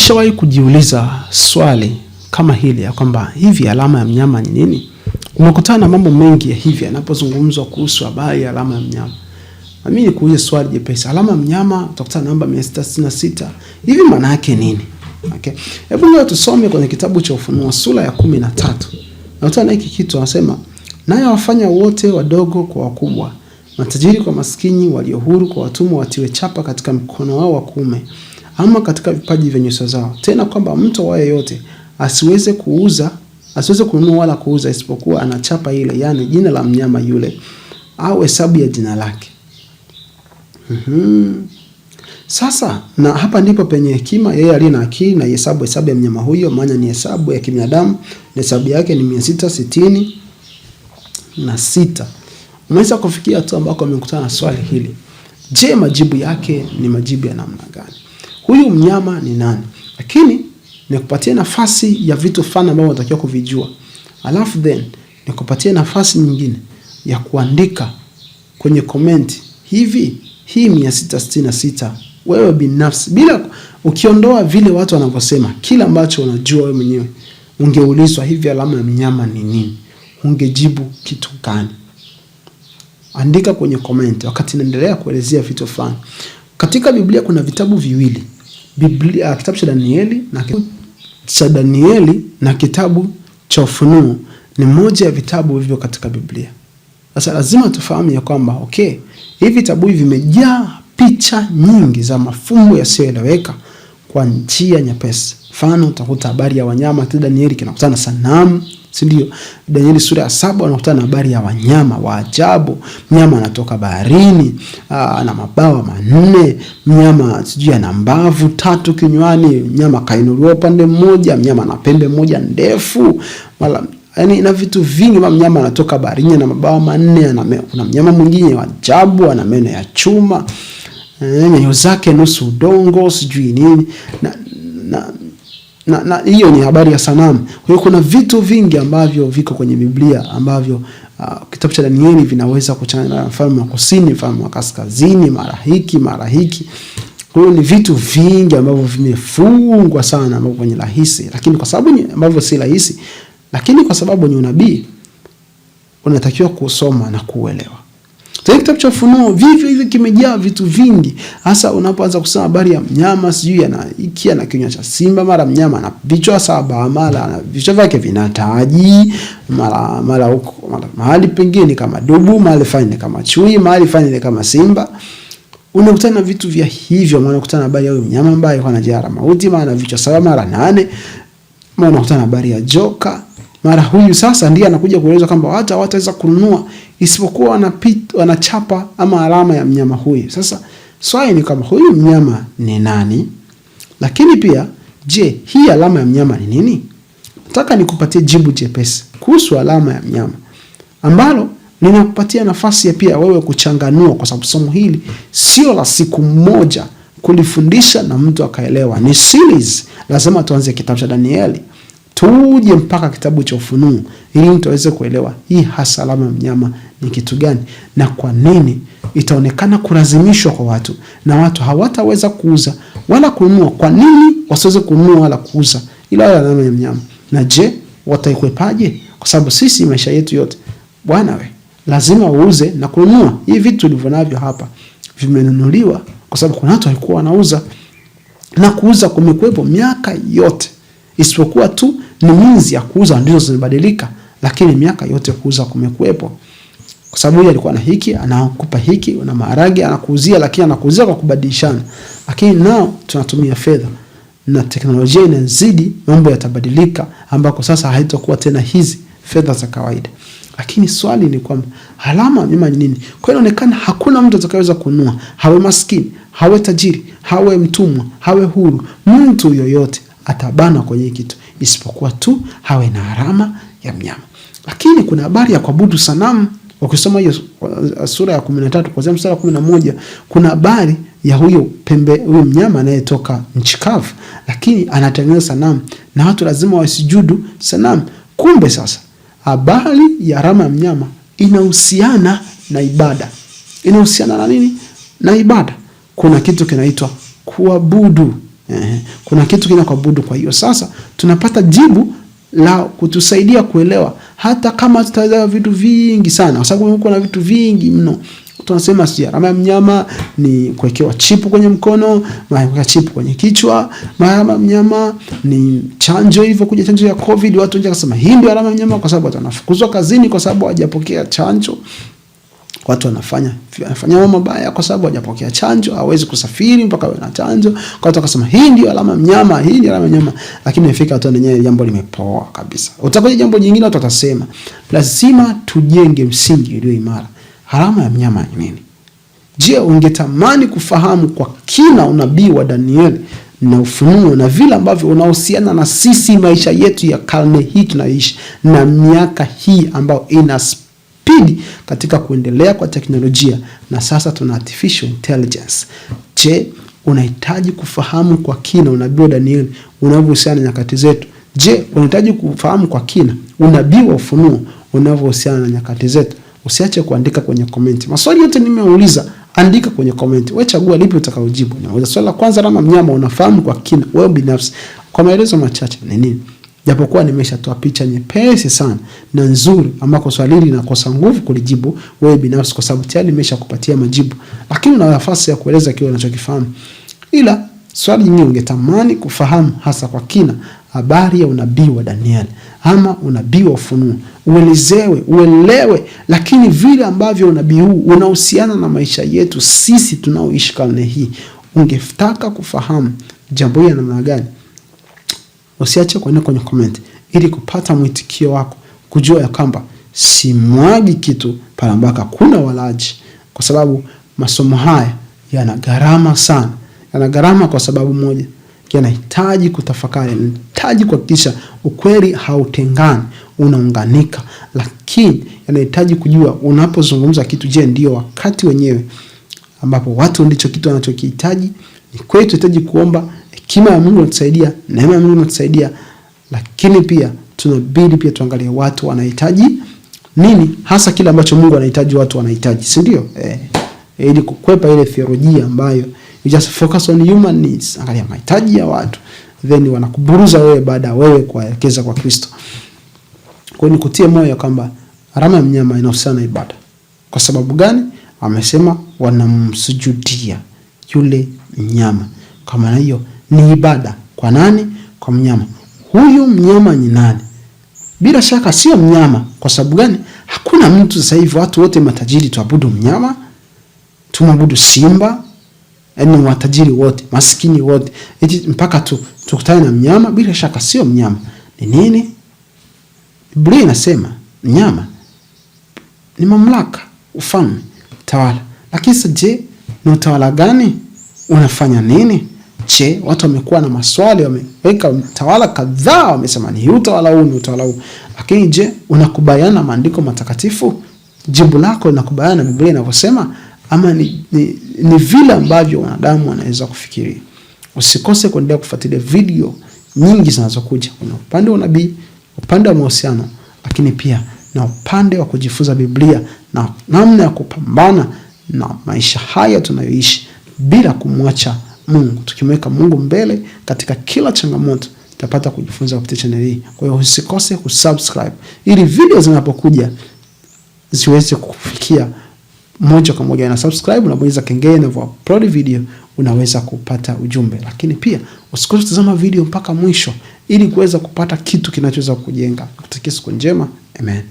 Umeshawahi kujiuliza swali kama hili ya kwamba hivi alama ya mnyama ni nini? Umekutana na mambo mengi ya hivi yanapozungumzwa kuhusu habari ya alama ya mnyama. Na mimi nikuulize swali jepesi. Alama ya mnyama utakutana namba 666. Hivi maana yake nini? Okay. Hebu leo tusome kwenye kitabu cha Ufunuo sura ya 13. Na utaona hiki kitu anasema, naye wafanya wote wadogo kwa wakubwa, matajiri kwa maskini, walio huru kwa watumwa, watiwe chapa katika mkono wao wa kuume ama katika vipaji vya nyuso zao, tena kwamba mtu awaye yote asiweze kununua wala kuuza isipokuwa anachapa ile, yani jina la mnyama yule au hesabu ya jina lake. Sasa na hapa ndipo penye hekima, yeye aliye na akili na hesabu ya mnyama huyo, maana ni hesabu ya kibinadamu, na hesabu yake ni 666. Unaweza kufikia tu ambako amekutana na swali hili. Je, majibu yake ni majibu ya namna gani? Huyu mnyama ni nani? Lakini nikupatie nafasi ya vitu fulani ambavyo unatakiwa kuvijua. Alafu then nikupatie nafasi nyingine ya kuandika kwenye comment hivi hii 666 wewe binafsi, bila ukiondoa vile watu wanavyosema, kila ambacho unajua wewe mwenyewe, ungeulizwa hivi alama ya mnyama ni nini, ungejibu kitu gani? Andika kwenye comment wakati naendelea kuelezea vitu fulani. Katika Biblia kuna vitabu viwili. Biblia, kitabu cha Danieli na kitabu cha Ufunuo ni moja ya vitabu hivyo katika Biblia. Sasa lazima tufahamu ya kwamba hivi vitabu hivi vimejaa picha nyingi za mafumbo yasiyoeleweka kwa njia nyepesi. Mfano utakuta habari ya wanyama, Danieli kinakutana na sanamu, si ndio? Danieli sura ya 7 unakutana na habari ya wanyama wa ajabu. Mnyama anatoka baharini, ana mabawa 4, mnyama sijui ana mbavu 3 kinywani, mnyama kainuliwa upande mmoja, mnyama ana pembe moja ndefu, yani na vitu vingi. Mnyama anatoka baharini na mabawa 4, kuna mnyama mwingine wa ajabu ana meno ya chuma, nyayo zake nusu udongo, sijui nini, na hiyo ni habari ya sanamu. Kwa hiyo kuna vitu vingi ambavyo viko kwenye Biblia ambavyo kitabu cha Danieli vinaweza kuchanganya na mfalme wa kusini, mfalme wa kaskazini, mara hiki. Kwa hiyo ni vitu vingi ambavyo vimefungwa sana, ambavyo ni rahisi, lakini kwa sababu ambavyo si rahisi, lakini kwa sababu ni unabii, unatakiwa kusoma na kuelewa. Kwa kitabu cha Ufunuo vivyo hivi kimejaa vitu vingi. Hasa unapoanza kusema habari ya mnyama, sijui ana kinywa cha simba, mara mnyama ana vichwa 7, mara vichwa vyake vinataji, mara huko mahali pengine kama dubu, mahali fine kama chui, mahali fine kama simba. Unakutana na vitu vya hivyo, maana unakutana habari ya mnyama ambaye ana jara mauti, maana vichwa 7 mara 8, maana unakutana habari ya joka. Mara huyu sasa ndiye anakuja kueleza kwamba watu hawataweza kununua isipokuwa wanachapa ama alama ya mnyama huyu. Sasa swali ni kama huyu mnyama ni nani? Lakini pia je, hii alama ya mnyama ni nini? Nataka nikupatie jibu jepesi kuhusu alama ya mnyama, ambalo ninakupatia nafasi ya pia wewe kuchanganua, kwa sababu somo hili sio la siku moja kulifundisha na mtu akaelewa. Ni series. Lazima tuanze kitabu cha Danieli, tuje mpaka kitabu cha Ufunuo, ili mtu aweze kuelewa hii hasa alama ya mnyama ni kitu gani, na kwa nini itaonekana kulazimishwa kwa watu, na watu hawataweza kuuza wala kununua. Kwa nini wasiweze kununua wala kuuza ila alama ya mnyama? Na je, wataikwepaje? Kwa sababu sisi maisha yetu yote, bwana lazima uuze na kununua. Hivi vitu tulivyonavyo hapa vimenunuliwa kwa sababu kuna watu walikuwa wanauza, na kuuza kumekuwepo miaka yote, isipokuwa tu ni minzi ya kuuza ndizo zimebadilika, lakini miaka yote kuuza kumekuwepo. Kwa sababu yeye alikuwa na hiki, anakupa hiki, una maharage anakuuzia, lakini anakuuzia kwa kubadilishana. Lakini nao tunatumia fedha na teknolojia inazidi, mambo yatabadilika, ambako sasa haitakuwa tena hizi fedha za kawaida. Lakini swali ni kwamba alama ya mnyama ni nini? Kwa hiyo inaonekana hakuna mtu atakayeweza kununua, hawe maskini, hawe tajiri, hawe mtumwa, hawe huru, mtu yoyote atabana kwenye kitu, isipokuwa tu hawe na alama ya mnyama. Lakini kuna habari ya kuabudu sanamu. Ukisoma hiyo sura ya 13 kuanzia mstari wa 11, kuna habari ya huyo mnyama anayetoka nchi kavu, lakini anatengeneza sanamu na watu lazima wasujudu sanamu. Kumbe sasa habari ya alama ya mnyama inahusiana na ibada. Inahusiana na nini? Na ibada. Kuna kitu kinaitwa kuabudu. Kuna kitu kinakuabudu. Kwa hiyo sasa tunapata jibu la kutusaidia kuelewa, hata kama tutaelewa vitu vingi sana, kwa sababu kuna vitu vingi mno. Tunasema si alama ya mnyama ni kuwekewa chipu kwenye mkono, kuweka chipu kwenye kichwa. Alama ya mnyama ni chanjo, hivyo kuja chanjo ya COVID, watu wengi wakasema hii ndio alama ya mnyama, kwa sababu watu wanafukuzwa kazini kwa sababu hawajapokea chanjo. Watu wanafanya mambo mabaya kwa sababu hawajapokea chanjo, hawezi kusafiri mpaka wawe na chanjo. Kwa watu wakasema hii ndio alama ya mnyama, hii ndio alama ya mnyama, lakini imefika watu wenyewe jambo limepoa kabisa. Utakuja jambo jingine watu watasema lazima tujenge msingi ulio imara. Alama ya mnyama ni nini? Je, ungetamani kufahamu kwa kina unabii wa Danieli na Ufunuo na vile ambavyo unahusiana na sisi, maisha yetu ya karne hii tunayoishi na miaka hii ambayo ina speed katika kuendelea kwa teknolojia, na sasa tuna artificial intelligence. Je, unahitaji kufahamu kwa kina unabii wa Danieli unavyohusiana na nyakati zetu? Je, unahitaji kufahamu kwa kina unabii wa Ufunuo unavyohusiana na nyakati zetu? Usiache kuandika kwenye comment. Maswali yote nimeuliza, andika kwenye comment. Wewe chagua lipi utakaojibu. Naweza swali la kwanza, alama mnyama unafahamu kwa kina wewe binafsi kwa maelezo machache ni nini? Japokuwa nimeshatoa picha nyepesi sana na nzuri ambako swali hili linakosa nguvu kulijibu wewe binafsi kwa sababu tayari nimeshakupatia majibu. Lakini una nafasi ya kueleza kile unachokifahamu. Ila swali nyingine ungetamani kufahamu hasa kwa kina habari ya unabii wa Danieli ama unabii wa Ufunuo, uelewe, lakini vile ambavyo unabii huu unahusiana na maisha yetu sisi tunaoishi karne hii, ungetaka kufahamu jambo hili namna gani? Usiache kuandika kwenye comment ili kupata mwitikio wako, kujua ya kwamba simwagi kitu pale ambako kuna walaji, kwa sababu masomo haya yana gharama sana. Yana gharama kwa sababu moja, yanahitaji kutafakari, yanahitaji kuhakikisha ukweli hautengani, unaunganika, lakini yanahitaji kujua unapozungumza kitu, je, ndio wakati wenyewe ambapo watu ndicho kitu wanachokihitaji? Ni kweli tunahitaji kuomba, hekima ya Mungu inatusaidia, neema ya Mungu inatusaidia, lakini pia tunabidi pia tuangalie watu wanahitaji nini, hasa kile ambacho Mungu anahitaji watu wanahitaji, si ndio? Ili kukwepa ile theolojia ambayo you just focus on human needs. Angalia mahitaji ya watu, then wanakuburuza wewe baada ya wewe kuelekeza kwa Kristo. Kwa hiyo nikutie moyo kwamba alama ya mnyama inahusiana na ibada. Kwa sababu gani? Amesema wanamsujudia yule mnyama. Kwa maana hiyo ni ibada. Kwa nani? Kwa mnyama. Huyu mnyama ni nani? Bila shaka sio mnyama. Kwa sababu gani? Hakuna mtu sasa hivi, watu wote matajiri tuabudu mnyama, tumabudu simba, yaani watajiri wote, maskini wote, eti mpaka tukutane na mnyama. Bila shaka sio mnyama. Ni nini? Biblia inasema mnyama ni mamlaka, ufalme, tawala. Lakini sasa je, ni utawala gani? Unafanya nini? Je, watu wamekuwa na maswali, wameweka utawala kadhaa, wamesema ni utawala huu, ni utawala huu. Lakini je, unakubaliana na maandiko matakatifu? Jibu lako linakubaliana na Biblia inavyosema, ama ni vile ambavyo wanadamu wanaweza kufikiria? Usikose kuendelea kufuatilia video nyingi zinazokuja. Kuna upande wa nabii, upande wa mahusiano, lakini pia na upande wa kujifunza Biblia na namna ya kupambana na maisha haya tunayoishi bila kumwacha Mungu. Tukimweka Mungu mbele katika kila changamoto, tutapata kujifunza kupitia channel hii. Kwa hiyo usikose kusubscribe ili video zinapokuja ziweze kufikia moja kwa moja. Na subscribe na bonyeza kengele na upload video, unaweza kupata ujumbe. Lakini pia usikose kutazama video mpaka mwisho ili kuweza kupata kitu kinachoweza kukujenga. Nikutakia siku njema. Amen.